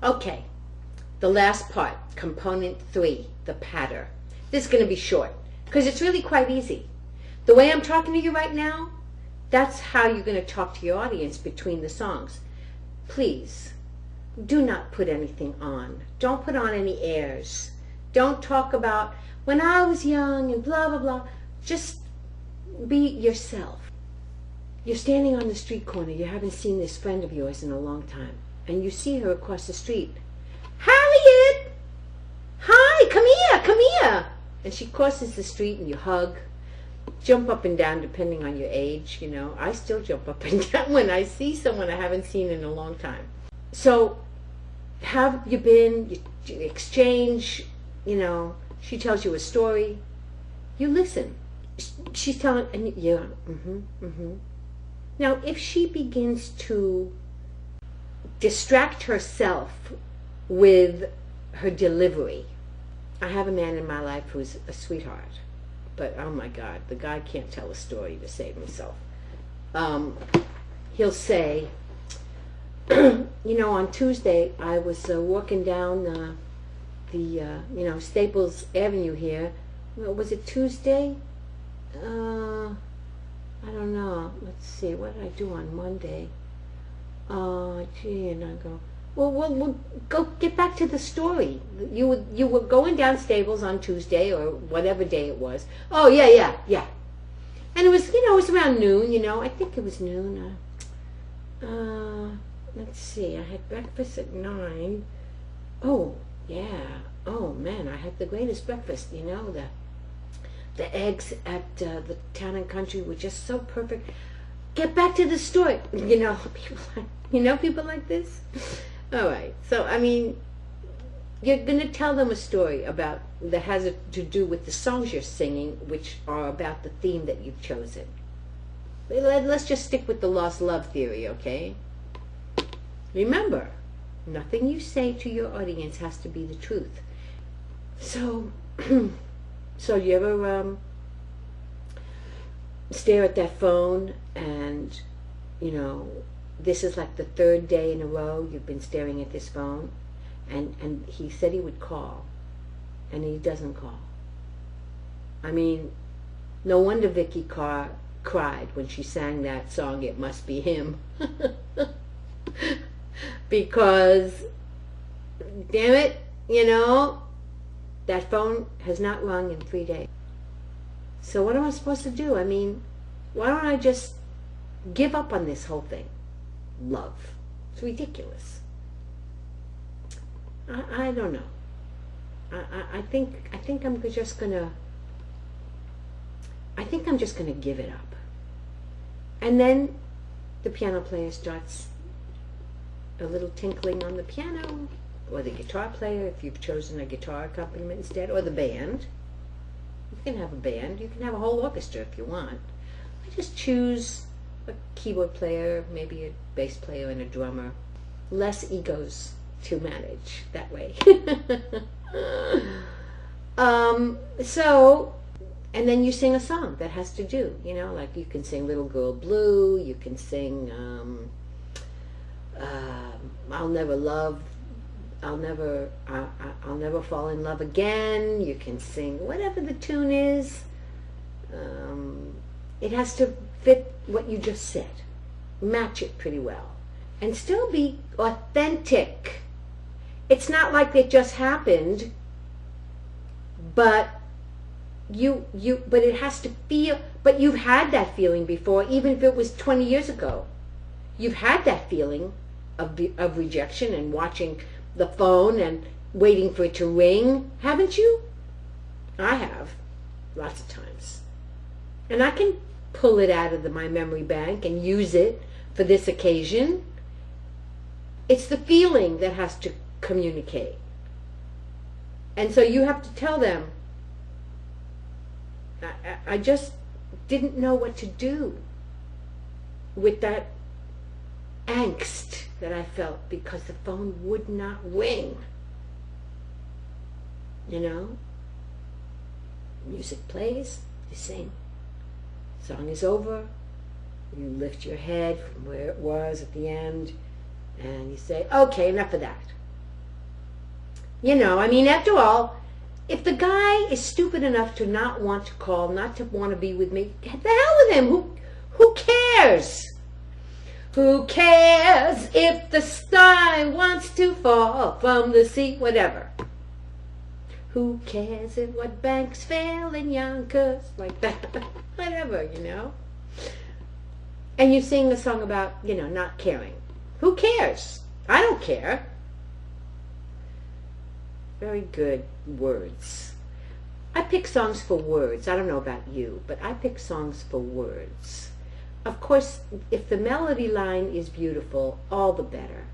Okay, the last part, component 3, the patter. This is going to be short because it's really quite easy. The way I'm talking to you right now, that's how you're going to talk to your audience between the songs. Please, do not put anything on. Don't put on any airs. Don't talk about when I was young and blah, blah, blah. Just be yourself. You're standing on the street corner. You haven't seen this friend of yours in a long time. And you see her across the street. Harriet! Hi, come here, come here. And she crosses the street and you hug. Jump up and down depending on your age, you know. I still jump up and down when I see someone I haven't seen in a long time. So, how have you been? You exchange, you know. She tells you a story. You listen. She's telling, and yeah, Now, if she begins to distract herself with her delivery, I have a man in my life who's a sweetheart, but oh my God, the guy can't tell a story to save himself. He'll say, you know, on Tuesday I was walking down the Staples Avenue here. Well, was it Tuesday? I don't know. Let's see. What did I do on Monday? Gee, and I go, well, we'll go get back to the story. You were going down Staples on Tuesday or whatever day it was. Oh, yeah. And it was, you know, it was around noon, you know. I think it was noon. Let's see. I had breakfast at 9. Oh, yeah. Oh, man, I had the greatest breakfast, you know. The eggs at the Town and Country were just so perfect. Get back to the story. You know, people like this? All right. So, I mean, you're going to tell them a story about that has to do with the songs you're singing, which are about the theme that you've chosen. Let's just stick with the lost love theory, okay? Remember, nothing you say to your audience has to be the truth. So, so you ever stare at that phone and, you know, this is like the 3rd day in a row you've been staring at this phone, and he said he would call, and he doesn't call. I mean, no wonder Vicky Carr cried when she sang that song, It Must Be Him. Because, damn it, you know, that phone has not rung in 3 days. So what am I supposed to do? I mean, why don't I just give up on this whole thing? Love. It's ridiculous. I don't know. I think I'm just gonna give it up. And then the piano player starts a little tinkling on the piano, or the guitar player if you've chosen a guitar accompaniment instead, or the band. You can have a band. You can have a whole orchestra if you want. I just choose a keyboard player, maybe a bass player and a drummer. Less egos to manage that way. So, and then you sing a song that has to do, you know, like you can sing Little Girl Blue, you can sing I'll never fall in love again. You can sing whatever the tune is. It has to fit what you just said. Match it pretty well. And still be authentic. It's not like it just happened, but but it has to feel, but you've had that feeling before, even if it was 20 years ago. You've had that feeling of rejection and watching the phone and waiting for it to ring, haven't you? I have, lots of times. And I can pull it out of my memory bank and use it for this occasion. It's the feeling that has to communicate. And so you have to tell them, I just didn't know what to do with that angst that I felt because the phone would not ring. You know? Music plays, you sing. Song is over, you lift your head from where it was at the end, and you say, okay, enough of that. You know, I mean, after all, if the guy is stupid enough to not want to call, not to want to be with me, get the hell with him. Who cares? Who cares if the sky wants to fall from the sea? Whatever. Who cares if what banks fail in Yonkers? Like that. Whatever, you know. And you sing a song about, you know, not caring. Who cares? I don't care. Very good words. I pick songs for words. I don't know about you, but I pick songs for words. Of course, if the melody line is beautiful, all the better.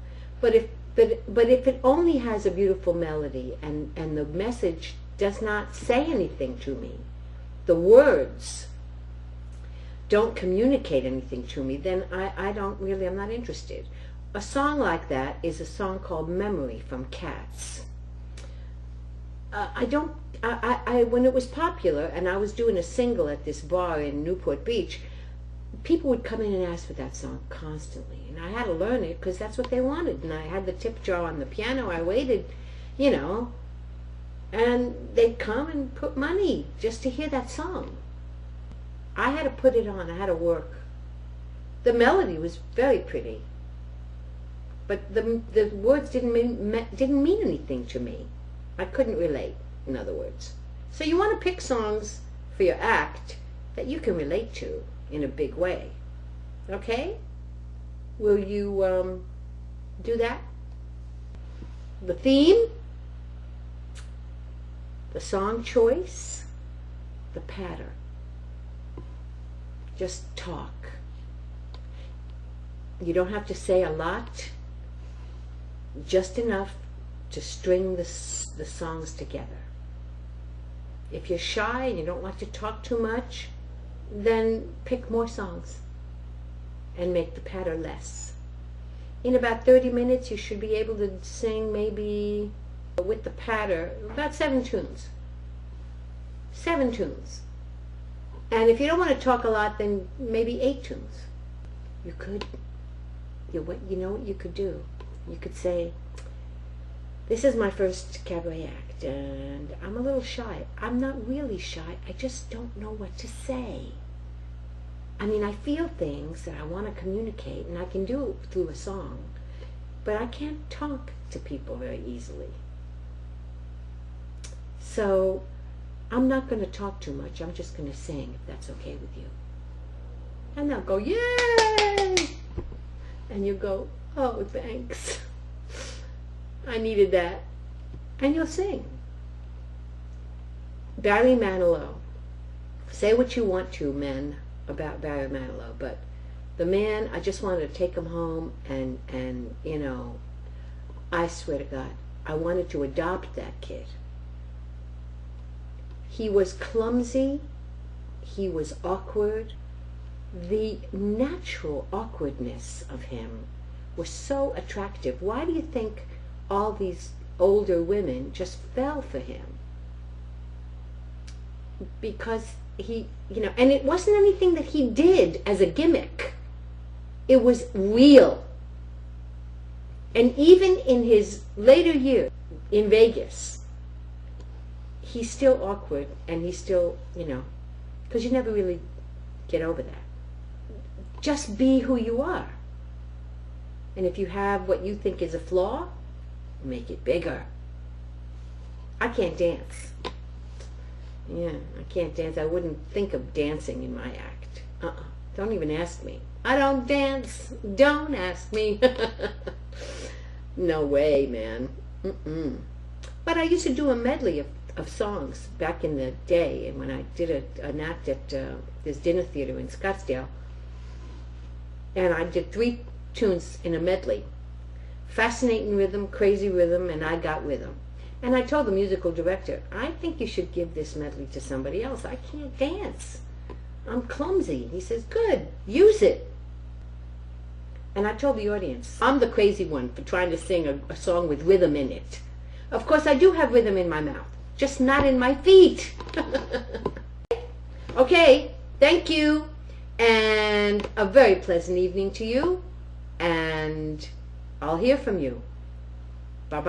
But if it only has a beautiful melody and the message does not say anything to me, the words don't communicate anything to me, then I'm not interested. A song like that is a song called Memory from Cats. When it was popular and I was doing a single at this bar in Newport Beach, people would come in and ask for that song constantly. And I had to learn it because that's what they wanted. And I had the tip jar on the piano. I waited, you know, and they'd come and put money just to hear that song. I had to put it on. I had to work. The melody was very pretty, but the words didn't mean anything to me. I couldn't relate, in other words. So you want to pick songs for your act that you can relate to in a big way. Okay? Will you do that? The theme, the song choice, the patter. Just talk. You don't have to say a lot, just enough to string the songs together. If you're shy and you don't like to talk too much, then pick more songs and make the patter less. In about 30 minutes, you should be able to sing maybe with the patter about 7 tunes. 7 tunes. And if you don't want to talk a lot, then maybe 8 tunes. You could, you know what you could do? You could say, this is my first cabaret act, and I'm a little shy. I'm not really shy. I just don't know what to say. I mean, I feel things that I want to communicate, and I can do it through a song, but I can't talk to people very easily. So I'm not going to talk too much. I'm just going to sing, if that's okay with you. And they'll go, yay! And you go, oh, thanks. I needed that. And you'll sing. Barry Manilow. Say what you want to, men, about Barry Manilow, but the man, I just wanted to take him home and you know, I swear to God, I wanted to adopt that kid. He was clumsy. He was awkward. The natural awkwardness of him was so attractive. Why do you think all these older women just fell for him? Because he, you know, and it wasn't anything that he did as a gimmick. It was real. And even in his later years in Vegas, he's still awkward, and he's still, you know, because you never really get over that. Just be who you are. And if you have what you think is a flaw, make it bigger. I can't dance. Yeah, I can't dance. I wouldn't think of dancing in my act. Don't even ask me. I don't dance. Don't ask me. No way, man. But I used to do a medley of songs back in the day, and when I did an act at this dinner theater in Scottsdale, and I did 3 tunes in a medley. Fascinating rhythm, crazy rhythm, and I got rhythm. And I told the musical director, I think you should give this medley to somebody else. I can't dance. I'm clumsy. He says, good, use it. And I told the audience, I'm the crazy one for trying to sing a song with rhythm in it. Of course, I do have rhythm in my mouth, just not in my feet. Okay, thank you, and a very pleasant evening to you, and I'll hear from you. Bye-bye.